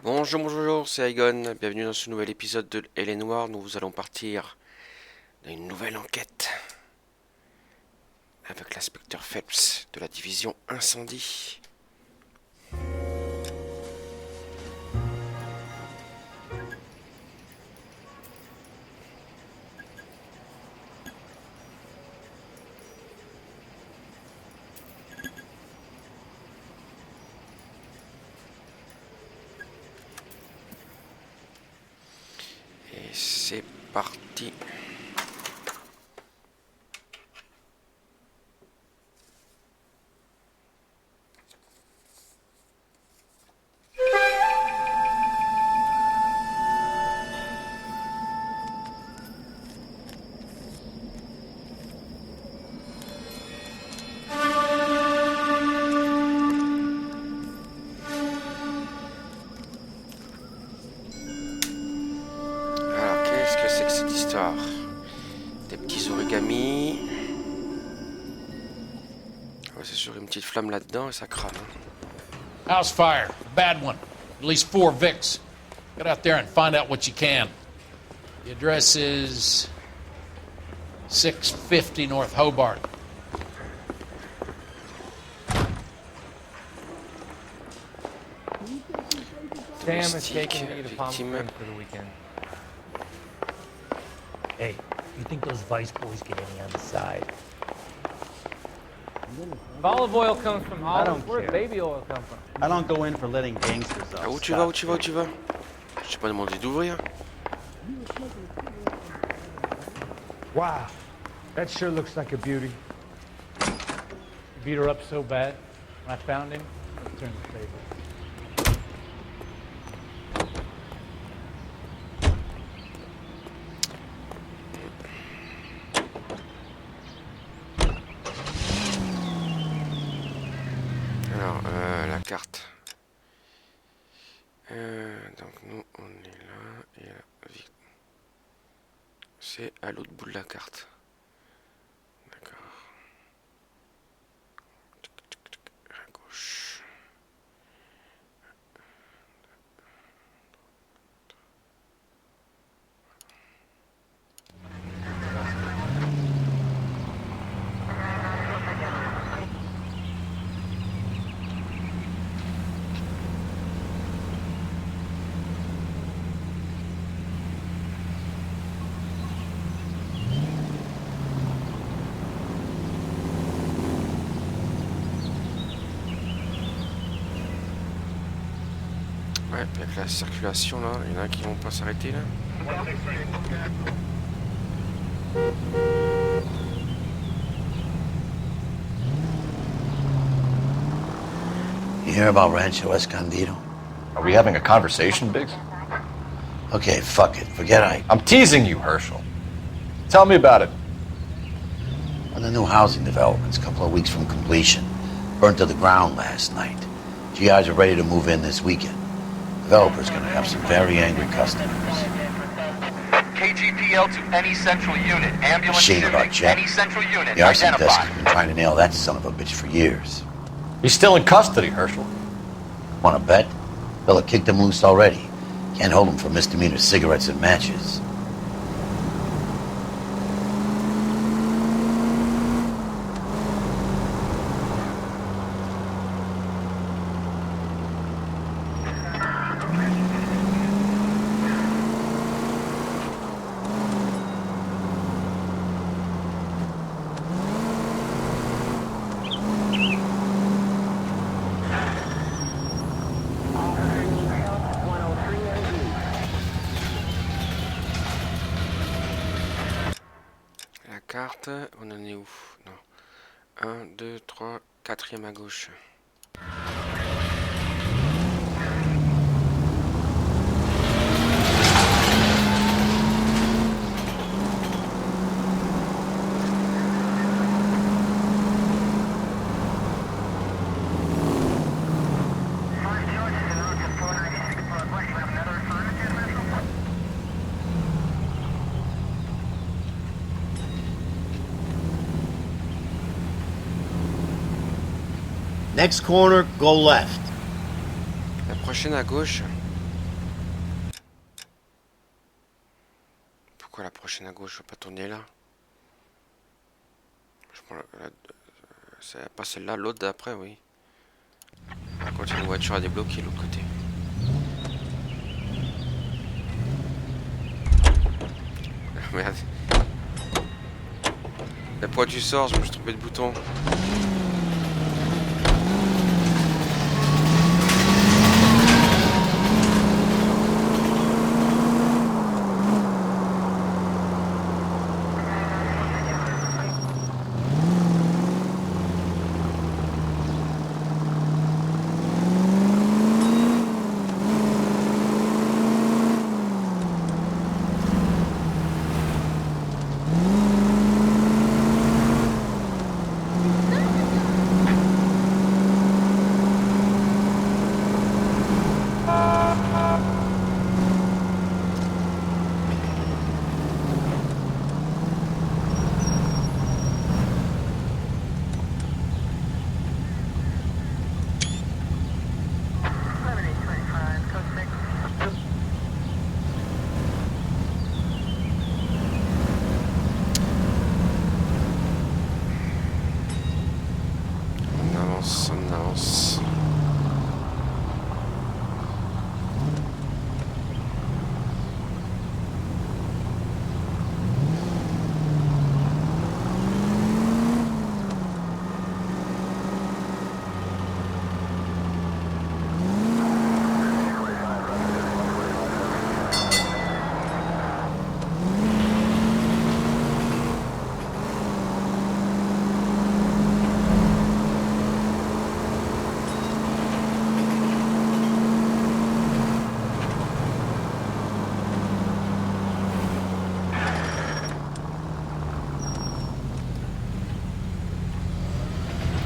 Bonjour, bonjour, c'est Aigon, bienvenue dans ce nouvel épisode de L.A Noire. Nous allons partir dans une nouvelle enquête avec l'inspecteur Phelps de la division incendie. Et c'est parti. Alors, qu'est-ce que c'est que cette histoire? Des petits origamis. Ouais, c'est sûr, une petite flamme là-dedans et ça crame. House fire, bad one. At least 4 Vicks. Get out there and find out what you can. The address is 650 North Hobart. Sam is Domestique, taking me to Palm victime. Springs for the weekend. Hey, you think those Vice boys get any on the side? If olive oil comes from I Holland, don't where's care. baby oil come from? I don't go in for letting gangsters Ah, off. où tu vas, où tu vas, où tu vas? Je t'ai pas demandé d'ouvrir. Wow, that sure looks like a beauty. You beat her up so bad when I found him. Let's turn the table. Alors, la carte. Donc nous, on est là. Et c'est à l'autre bout de la carte. D'accord. À gauche. Ouais, puis avec la circulation là, il y en a qui vont pas s'arrêter là. You hear about Rancho Escondido? Are we having a conversation, Biggs? Okay, fuck it. Forget Ike. I'm teasing you, Herschel. Tell me about it. One of the new housing developments, a couple of weeks from completion, burnt to the ground last night. GIs are ready to move in this weekend. Developer's gonna have some very angry customers. KGPL to any central unit. Ambulance Shame shooting. about Jet. Any central unit. The arson desk Identified. has been trying to nail that son of a bitch for years. He's still in custody, Herschel. Wanna bet? Fella kicked him loose already. Can't hold him for misdemeanor cigarettes and matches. La carte, on en est où? Non. 1, 2, 3, 4e à gauche. Next corner, go left. La prochaine à gauche. prochaine à gauche, je vais pas tourner là. Je prends c'est pas celle-là, l'autre d'après, oui. Par contre, il y a une voiture à débloquer de l'autre côté. Merde. La pourquoi tu sors, je me suis trompé de bouton. On avance.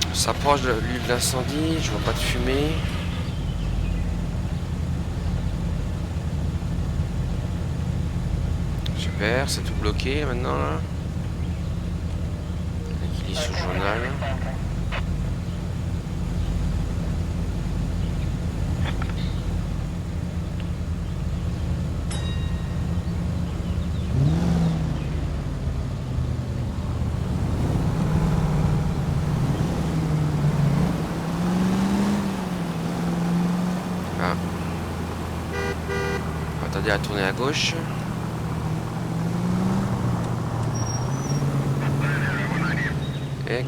On s'approche de l'île d'incendie, je vois pas de fumée. Super, c'est tout bloqué maintenant là. Il est sous le journal. À tourner à gauche. Et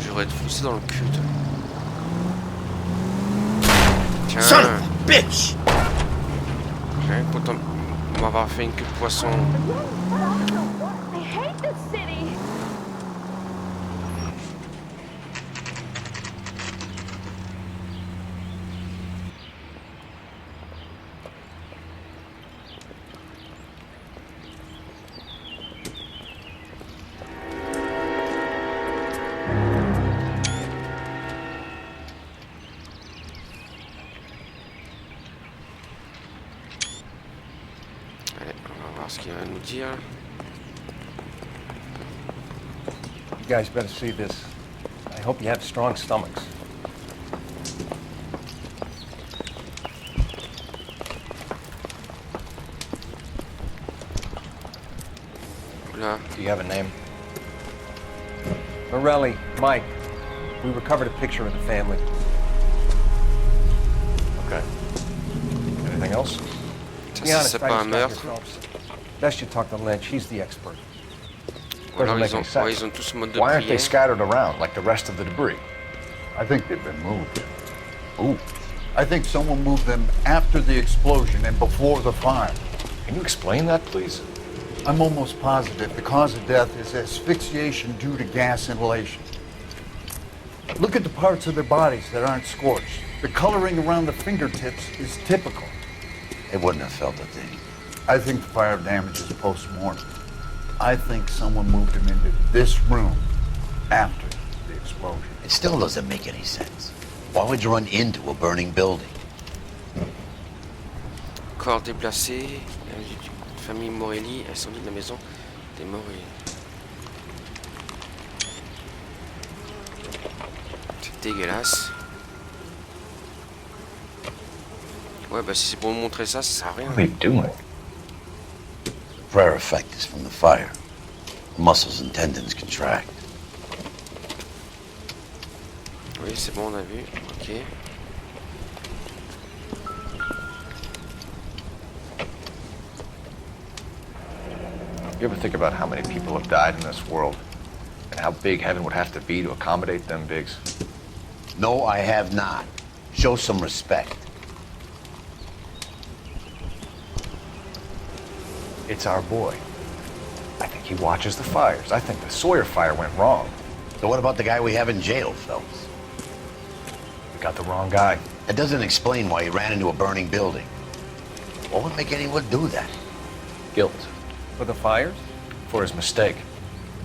j'aurais été foncé dans le cul. Tiens. Son of a bitch! Rien que pour m'avoir fait une queue de poisson. I hate this city. Ce qu'il va nous dire. You guys better see this. I hope you have strong stomachs. Là. Do you have a name? Morelli, Mike. We recovered a picture of the family. Okay. Anything else? Be honest, C'est I pas un just got meurtre. your phelps. Best you talk to Lynch, he's the expert. Ou alors Doesn't make any sense. ils ont tous mode de Why aren't they prière. scattered around like the rest of the debris? I think they've been moved. Ooh, I think someone moved them after the explosion and before the fire. can you explain that, please? I'm almost positive the cause of death is asphyxiation due to gas inhalation. Look at the parts of their bodies that aren't scorched. The coloring around the fingertips is typical. They wouldn't have felt a thing. I think the fire damage is post-mortem. I think someone moved him into this room after the explosion. It still doesn't make any sense. Why would you run into a burning building? Corps déplacé. Famille Morelli, incendie de la maison des Morelli. C'est dégueulasse. Ouais, bah si c'est pour me montrer ça, ça sert à rien. What are they doing? prayer effect is from the fire. The muscles and tendons contract. Oui, c'est bon, on a vu. Ok. You ever think about how many people have died in this world? And how big heaven would have to be to accommodate them, Biggs? No, I have not. Show some respect. It's our boy. I think he watches the fires. I think the Sawyer fire went wrong. So what about the guy we have in jail, Phelps? We got the wrong guy. That doesn't explain why he ran into a burning building. What would make anyone do that? Guilt. For the fires? For his mistake.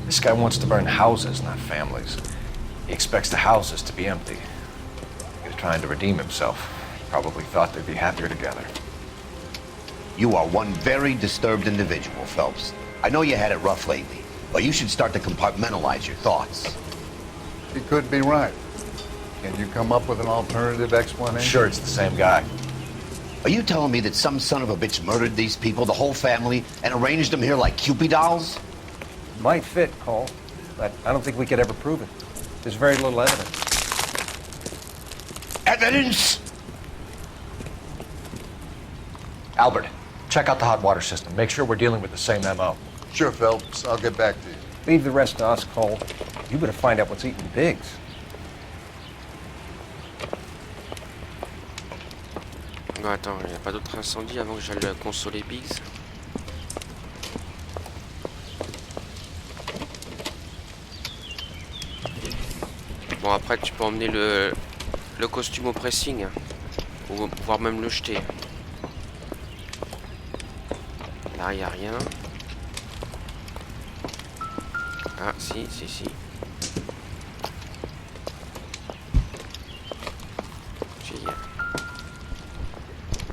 This guy wants to burn houses, not families. He expects the houses to be empty. He's trying to redeem himself. Probably thought they'd be happier together. You are one very disturbed individual, Phelps. I know you had it rough lately, but you should start to compartmentalize your thoughts. He could be right. Can you come up with an alternative explanation? I'm sure it's the same guy. Are you telling me that some son of a bitch murdered these people, the whole family, and arranged them here like Cupid dolls? Might fit, Cole, but I don't think we could ever prove it. There's very little evidence. Evidence? Albert, check out the hot water system. Make sure we're dealing with the same MO. Sure, Phelps. I'll get back to you. Leave the rest to us, Cole. You better find out what's eating Biggs. Non, attends, il n'y a pas d'autre incendie avant que j'aille consoler Biggs. Bon, après, tu peux emmener le costume au pressing, hein, ou voire même le jeter. Là, il n'y a rien. Ah, si.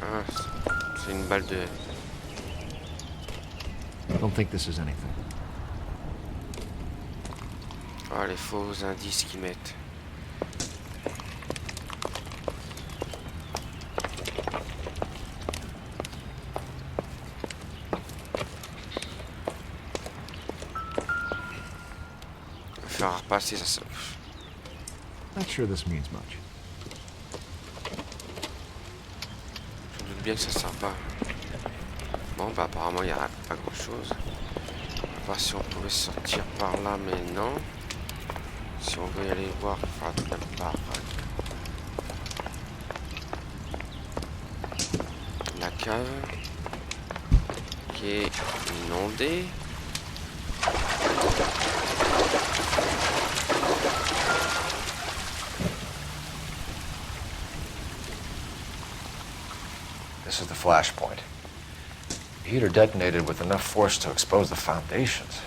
Ah, c'est une balle de... I don't think this is anything. Ah, les faux indices qu'ils mettent. Faire repasser ça. Not sure this means much. Je me doute bien que ça sert pas. Bon, bah apparemment il n'y a pas grand chose. On va voir si on pouvait sortir par là, mais non. Si on veut y aller voir, il faudra tout même par la cave qui est inondée. This is the flashpoint. The heater detonated with enough force to expose the foundations.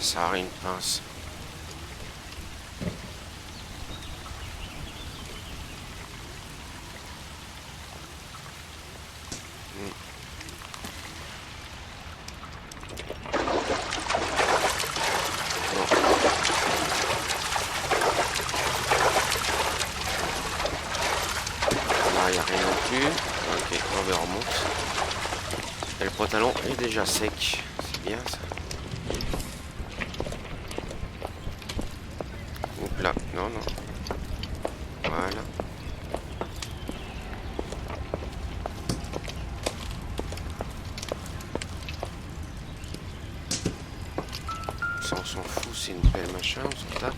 Ça a une pince. Il n'y a rien non plus. Ok, on remonte. Et le pantalon est déjà sec. C'est bien ça. Oups là, non. Voilà. Ça on s'en fout, c'est une belle machin, on s'en tape.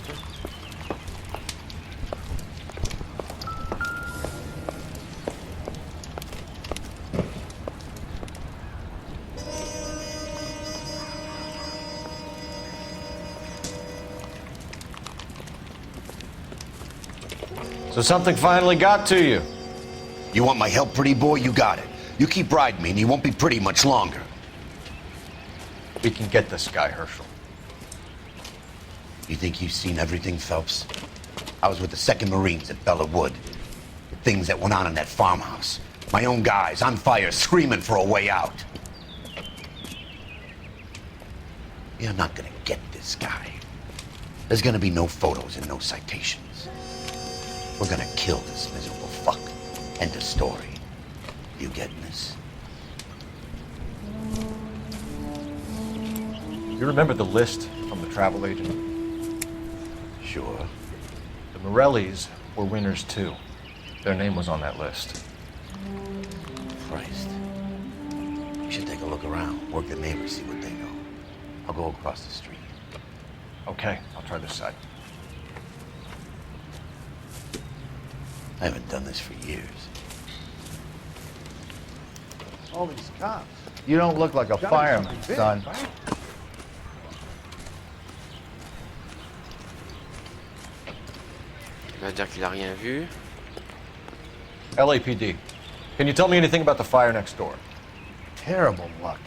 So something finally got to you. You want my help, pretty boy? You got it. You keep riding me and you won't be pretty much longer. We can get this guy, Herschel. You think you've seen everything, Phelps? I was with the 2nd Marines at Bella Wood. The things that went on in that farmhouse. My own guys on fire, screaming for a way out. You're not gonna get this guy. There's gonna be no photos and no citations. We're gonna kill this miserable fuck. End of story. You getting this? You remember the list from the travel agent? Sure. The Morellis were winners too. Their name was on that list. Christ. You should take a look around. Work the neighbors, see what they know. I'll go across the street. Okay, I'll try this side. I haven't done this for years. All these cops. You don't look like a fireman, son. Il va dire qu'il a rien vu. LAPD. Can you tell me anything about the fire next door? Terrible luck.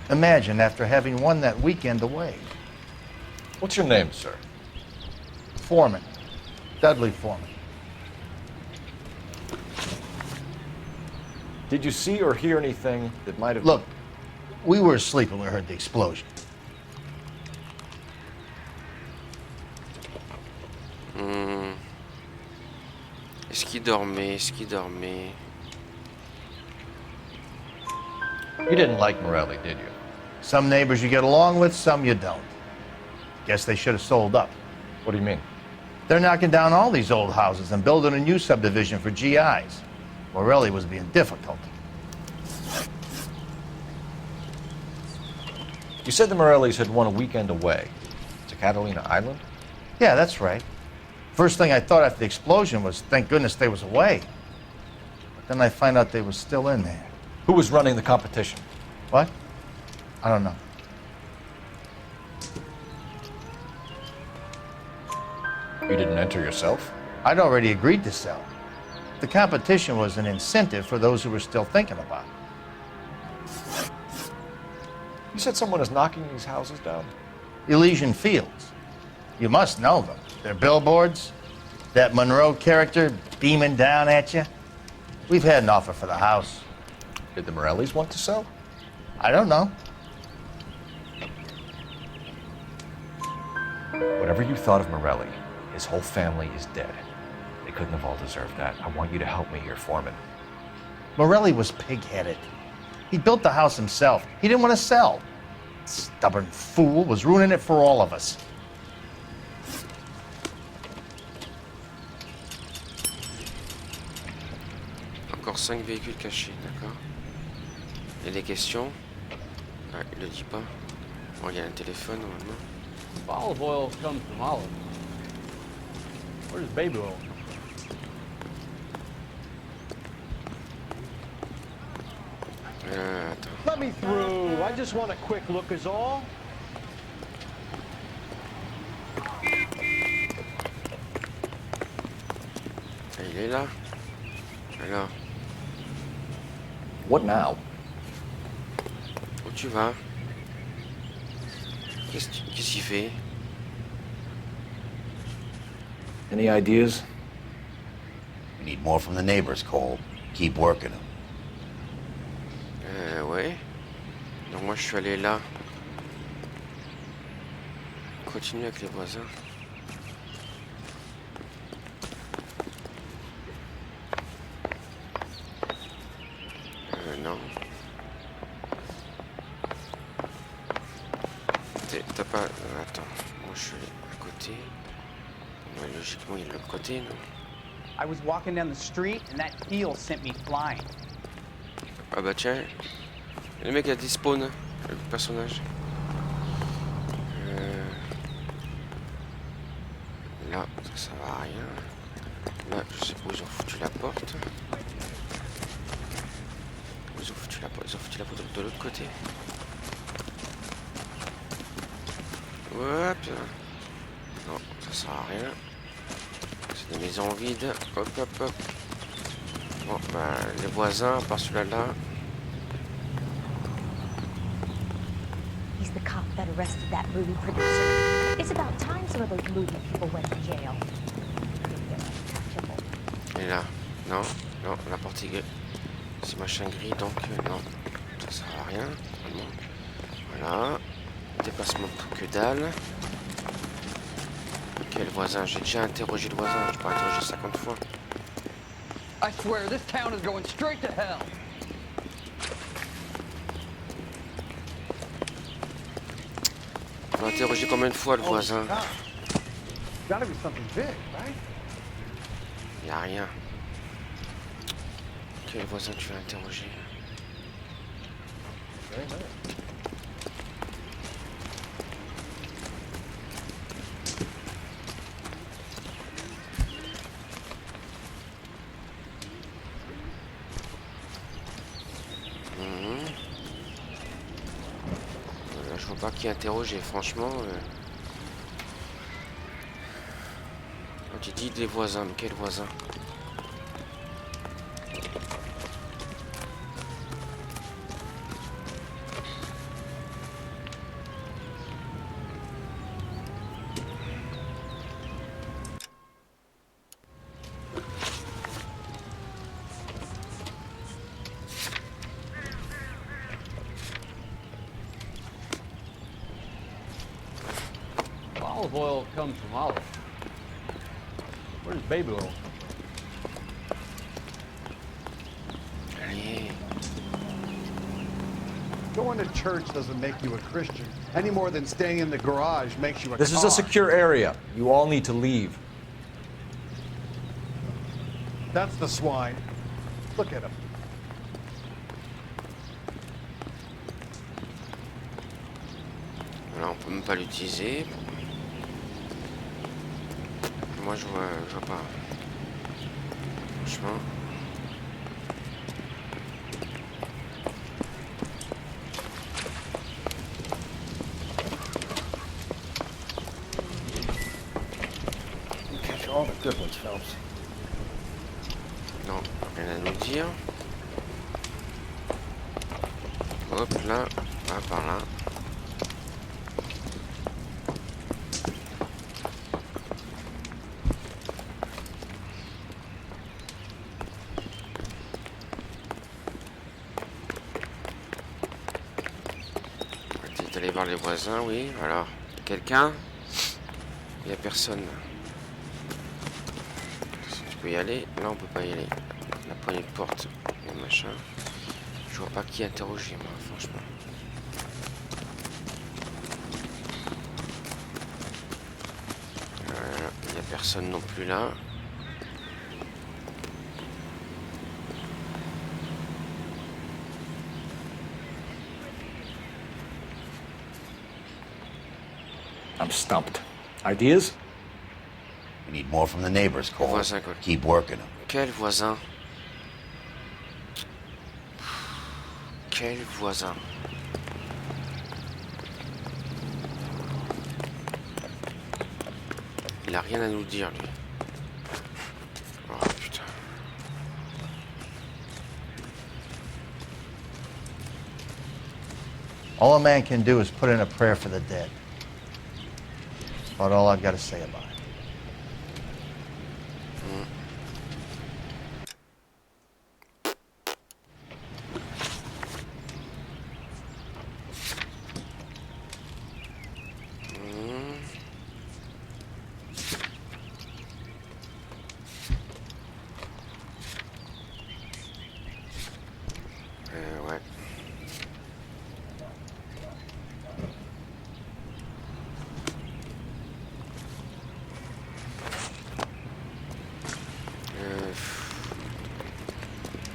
Imagine after having won that weekend away. What's your name, sir? Foreman. Dudley Foreman. Did you see or hear anything that might have... Look, we were asleep when we heard the explosion. Est-ce qu'il dormait? Est-ce qu'il dormait? You didn't like Morelli, did you? Some neighbors you get along with, some you don't. Guess they should have sold up. What do you mean? They're knocking down all these old houses and building a new subdivision for GIs. Morelli was being difficult. You said the Morellis had won a weekend away to Catalina Island? Yeah, that's right. First thing I thought after the explosion was, thank goodness they was away. But then I find out they was still in there. Who was running the competition? What? I don't know. You didn't enter yourself? I'd already agreed to sell. The competition was an incentive for those who were still thinking about it. You said someone is knocking these houses down? Elysian Fields. You must know them. Their billboards, that Monroe character beaming down at you. We've had an offer for the house. Did the Morellis want to sell? I don't know. Whatever you thought of Morelli, his whole family is dead. They couldn't have all deserved that. I want you to help me here, Foreman. Morelli was pig-headed. He built the house himself. He didn't want to sell. Stubborn fool was ruining it for all of us. Encore 5 véhicules cachés, d'accord. Et les questions? Ah, il le dit pas. Bon, il y a un téléphone normalement. Olive oil comes from olive. Where's baby oil? Attends. Let me through. I just want a quick look is all. Ah, il est là. Alors, What now? où tu vas? Qu'est-ce qu'il fait? Any ideas? We need more from the neighbors, Cole. Keep working them. Ouais. Donc moi je suis allé là. Continue avec les voisins. Non. T'as pas... attends. Moi je suis allé à côté. Ouais, logiquement il est de l'autre côté, non? I was walking down the street and that heel sent me flying. Ah bah tiens. Le mec a despawn, le personnage. Là, ça va à rien. Là, je sais pas où ils ont foutu la porte. Ils ont foutu la porte. Ils ont foutu la porte de l'autre côté. Hop. Non, ça sert à rien. C'est des maisons vides. Hop, hop, hop. Bon, bah, les voisins, à part celui-là. He's the cop that arrested that movie producer. It's about time some of those movie people went to jail. Et là, non, non, la porte est grise. C'est machin gris, donc non, ça sert à rien. Vraiment. Voilà, dépassement de que dalle. Quel voisin? J'ai déjà interrogé le voisin, je peux interroger 50 fois. I swear this town is going straight to hell. On va interroger combien de fois le voisin? Gotta be something big, right? Y a rien. Quel voisin tu vas interroger? Je vois pas qui interroger, franchement. Tu dis des voisins, mais quel voisin? Olive oil comes from olive. Where's baby oil? Allez. Going to church doesn't make you a Christian, any more than staying in the garage makes you a This is car. a secure area. You all need to leave. That's the swine. Look at him. Voilà, on peut même pas l'utiliser. Moi je vois pas. Franchement. Catch all the good ones, Phelps. Non, rien à nous dire. Hop là, ah, par là. Peut-être aller voir les voisins, oui. Alors, quelqu'un? Il n'y a personne. Si tu peux y aller, là on peut pas y aller. La poignée de porte, et machin. Je vois pas qui interroger, moi, franchement. Voilà, il n'y a personne non plus là. I'm stumped. Ideas? We need more from the neighbors, Cole. Voisin, quoi. Keep working them. Quel voisin? Quel voisin? Il a rien à nous dire, lui. Oh putain. All a man can do is put in a prayer for the dead. That's about all I've got to say about it. Ouais.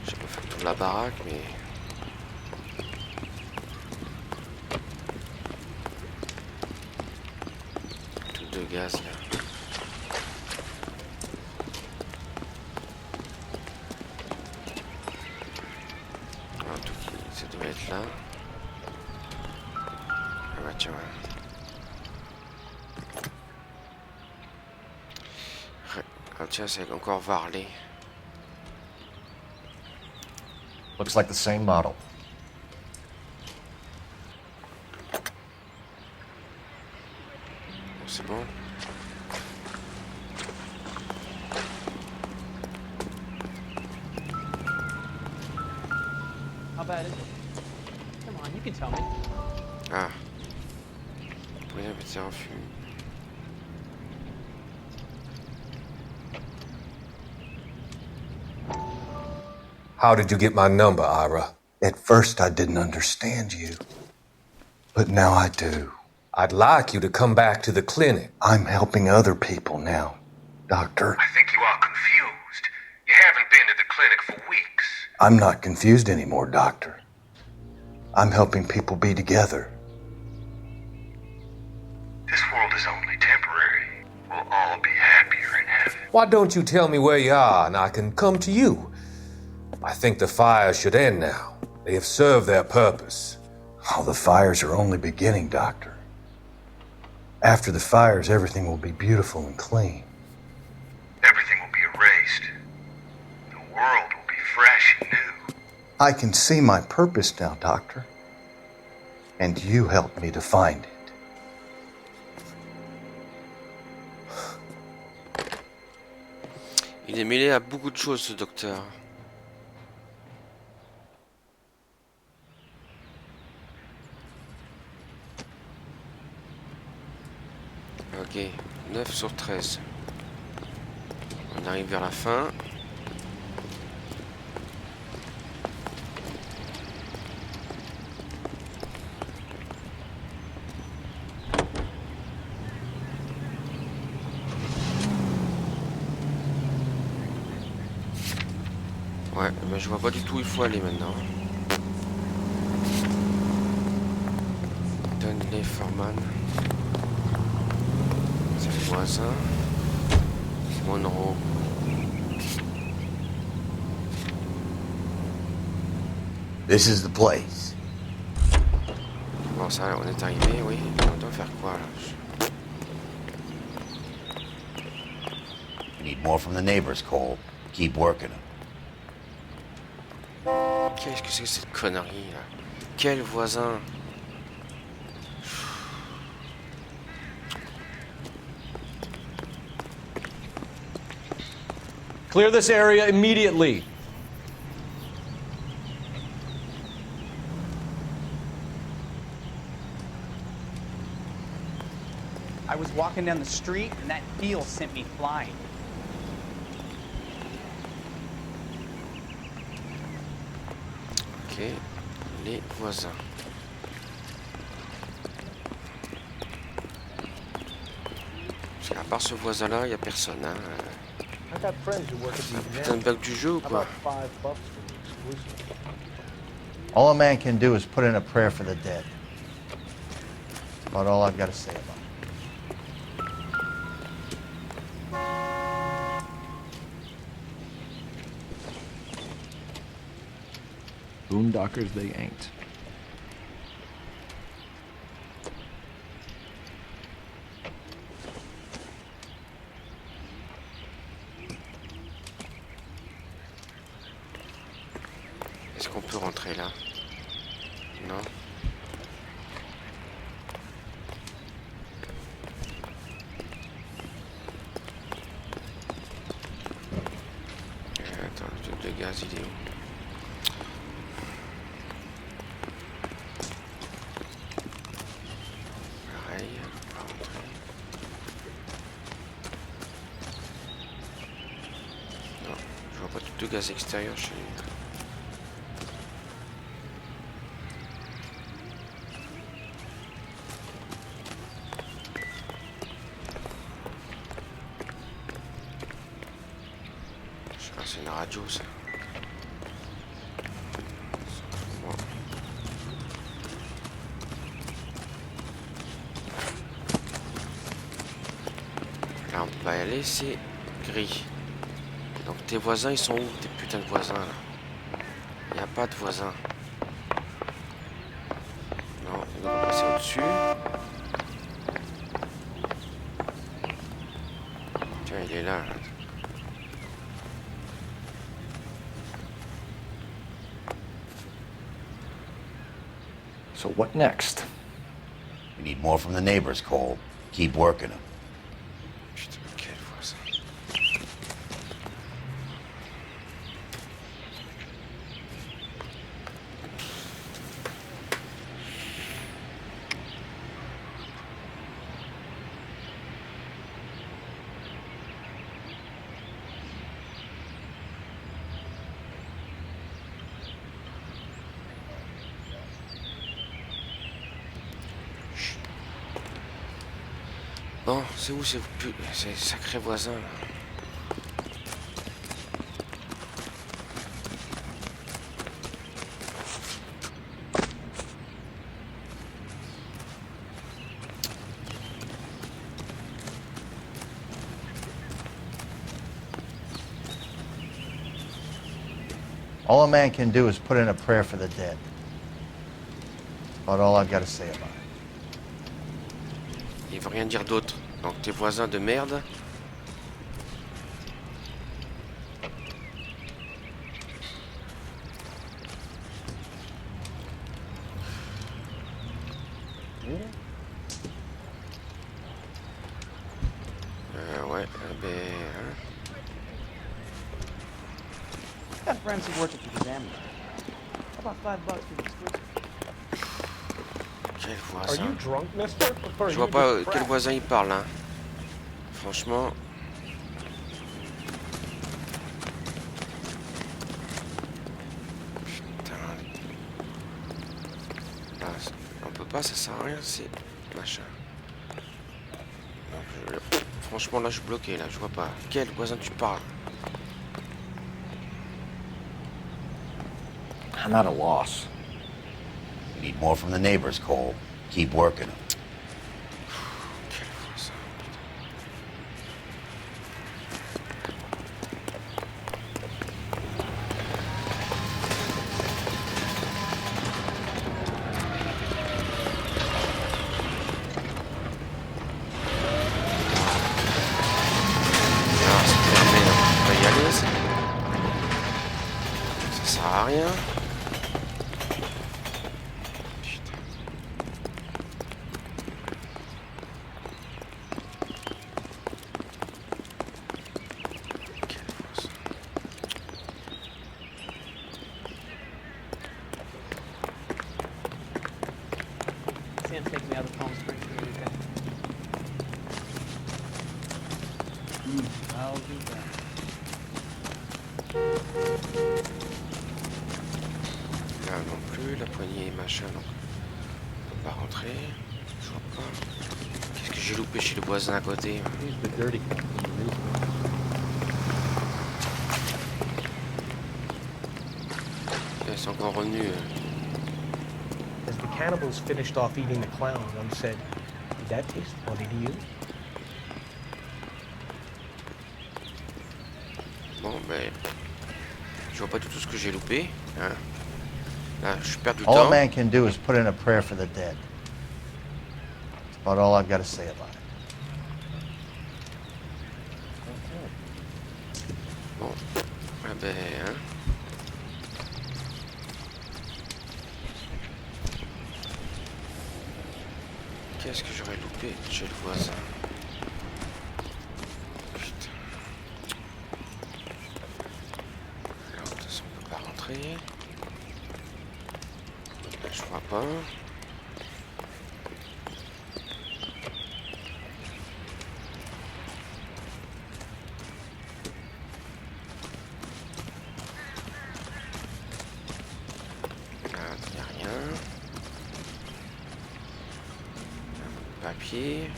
J'ai pas fait le tour de la baraque, mais... Tout de gaz, là. Ça doit être là. Ah bah tiens, ouais. Hop. tiens, c'est encore Varley. Looks like the same model. C'est bon. How bad is it? Come on, you can tell me. Ah. Oui, mais c'est en fume. How did you get my number, Ira? At first I didn't understand you, but now I do. I'd like you to come back to the clinic. I'm helping other people now, Doctor. I think you are confused. You haven't been to the clinic for weeks. I'm not confused anymore, Doctor. I'm helping people be together. This world is only temporary. We'll all be happier in heaven. Why don't you tell me where you are and I can come to you? I think the fires should end now. They have served their purpose. Oh, the fires are only beginning, Doctor. After the fires, everything will be beautiful and clean. Everything will be erased. The world will be fresh and new. I can see my purpose now, Doctor. And you helped me to find it. Il est mêlé à beaucoup de choses, ce docteur. Ok, 9 sur 13. On arrive vers la fin. Ouais, mais je vois pas du tout où il faut aller maintenant. Donne-les Foreman. C'est le voisin. Monroe. This is the place. Bon, ça, on est arrivé, oui. On doit faire quoi là? We need more from the neighbors, Cole. Keep working them. Qu'est-ce que c'est que cette connerie là? Quel voisin? Clear this area immediately. I was walking down the street and that feel sent me flying. Ok, les voisins. Parce qu'à part ce voisin-là, il n'y a personne. Hein. Putain de bug du jeu ou quoi? All a man can do is put in a prayer for the dead. That's about all I've got to say about it. Boondockers they ain't. Est-ce qu'on peut rentrer là? Non. Attends, le truc de gaz, il est où? Pareil, on va rentrer. Non, je vois pas de truc de gaz extérieur chez lui. C'est une radio ça. Bon. Là on peut pas y aller, c'est gris. Donc tes voisins ils sont où, tes putains de voisins là? Il n'y a pas de voisins. Non, on doit passer au-dessus. Tiens, il est là. So what next? We need more from the neighbors, Cole. Keep working them. Putain, quel voisin. Bon, c'est où ces sacrés voisins là? All a man can do is put in a prayer for the dead. That's about all I've got to say about it. Il veut rien dire d'autre. Donc tes voisins de merde. Ouais, ben... Hein. Got friends who work at the examiner. How about $5 for this week? Quel Are voisin. you drunk, mister? Or Je are vois you pas just quel cracked? voisin il parle, hein. Franchement... Putain... Ah, on peut pas, ça sert à rien, c'est... Machin. Non, franchement, là, je suis bloqué, là, je vois pas. Quel voisin tu parles? I'm at a loss. We need more from the neighbors, Cole. Keep working them. Quel voisin, putain. Ah, c'est fermé, là. On va y aller, ça sert à rien. Putain. Quel voisin. Sam, take me out of Palm Springs for the weekend. I'll do that. Là non plus, la poignée machin, donc on peut pas rentrer. Je vois pas. Qu'est-ce que j'ai loupé chez le voisin à côté? He's the dirty one. Ils sont encore revenus. As the cannibals finished off eating the clown, one said, "Did that taste funny to you?" Bon, ben. Je vois pas du tout ce que j'ai loupé. Hein. Là, je perds du All a temps. man can do is put in a prayer for the dead. That's about all I've got to say about it. Bon. Ah ben, hein. Qu'est-ce que j'aurais loupé chez le voisin? Putain. Là, de toute façon, on peut pas rentrer. Là, je vois pas. Là, il n'y a rien. Papier.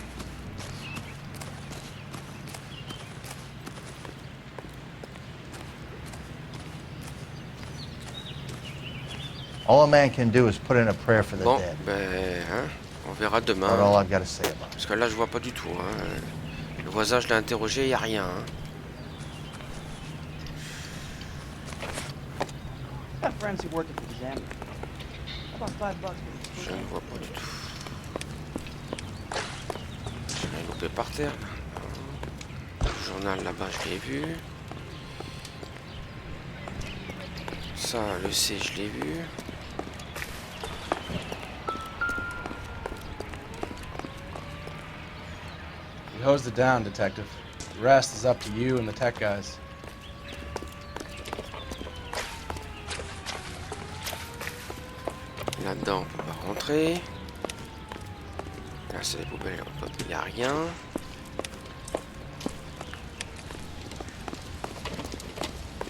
All a man can do is put in a prayer for the Bon, dead. ben, hein, on verra demain. That's all I've got to say about it. Parce que là, je vois pas du tout. Hein. Le voisin, je l'ai interrogé, il n'y a rien. Hein. Got friends who work at the examiner. How about $5 for this Je weekend? ne vois pas du tout. Je l'ai loupé par terre. Là. Le journal là-bas, je l'ai vu. Ça, le C, je l'ai vu. We hosed it down, Detective. The rest is up to you and the tech guys. Là-dedans, on peut pas rentrer. Là, c'est les poubelles, il n'y a rien.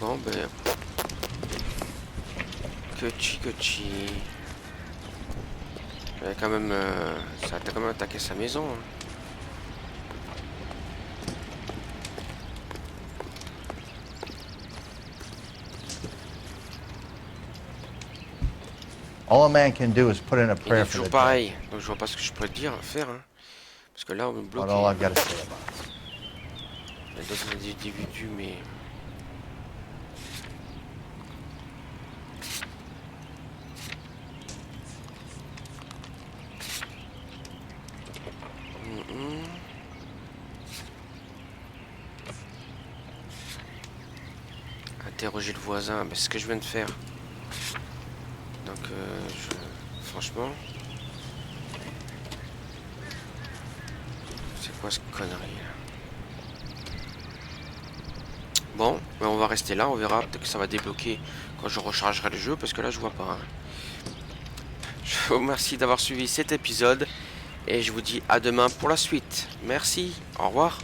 Bon, ben... Cochi. Il a quand même... ça a quand même attaqué sa maison. Hein. All a man can do is put in a Il prayer est for toujours the pareil. Donc je vois pas ce que je pourrais dire, faire. Hein. Parce que là, on me bloque. That's all I've got to say about it. Il y a d'autres individus, mais... Interroger le voisin, c'est ce que je viens de faire. Donc, franchement... C'est quoi ce connerie là? Bon, ben on va rester là, on verra. Peut-être que ça va débloquer quand je rechargerai le jeu, parce que là je vois pas. Hein. Je vous remercie d'avoir suivi cet épisode et je vous dis à demain pour la suite. Merci, au revoir.